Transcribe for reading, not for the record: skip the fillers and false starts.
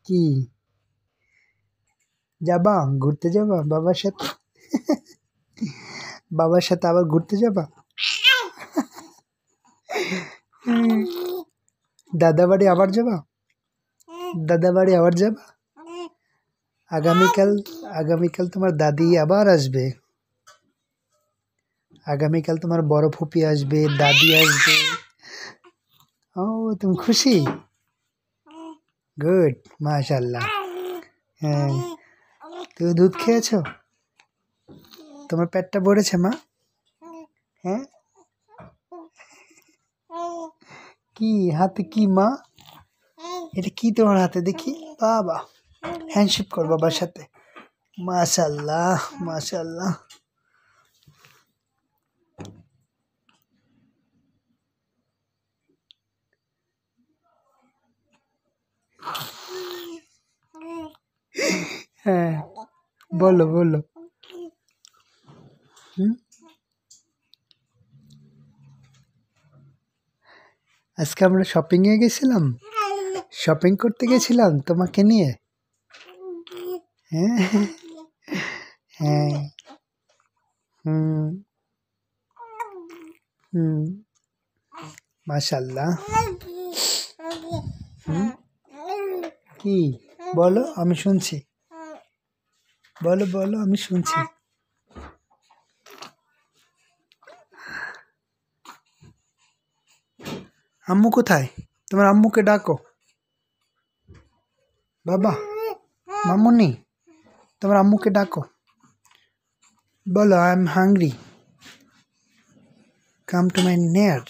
কি যাবা ঘুরতে যাবা বাবার সাথে? বাবার সাথে আবার ঘুরতে যাবা? দাদা বাড়ি আবার যাবা? দাদা বাড়ি আবার যাবা? আগামীকাল আগামীকাল তোমার দাদি আবার আসবে। আগামীকাল তোমার বড় ফুপি আসবে, দাদি আসবে। ও তুমি খুশি? গুড, মাশাআল্লাহ। হ্যাঁ, তুমি দুধ খেয়েছো? তোমার পেটটা ভরেছে মা? হ্যাঁ। কি হাতে কি মা? এটা কি তোমার হাতে দেখি? বাবা, হ্যান্ডশেক কর বাবার সাথে। মাশাআল্লাহ, মাশাআল্লাহ। হ্যাঁ, বলো বলো। আজকে আমরা শপিংয়ে গেছিলাম, শপিং করতে গেছিলাম তোমাকে নিয়ে। হ্যাঁ হ্যাঁ। হুম হুম, মাশাআল্লাহ। কি বলো, আমি শুনছি। বলো বলো, আমি শুনছি। আম্মু কোথায়? তোমার আম্মুকে ডাকো। বাবা, মামুনি, তোমার আম্মুকে ডাকো। বলো, I am hungry, come to my নেয়ার।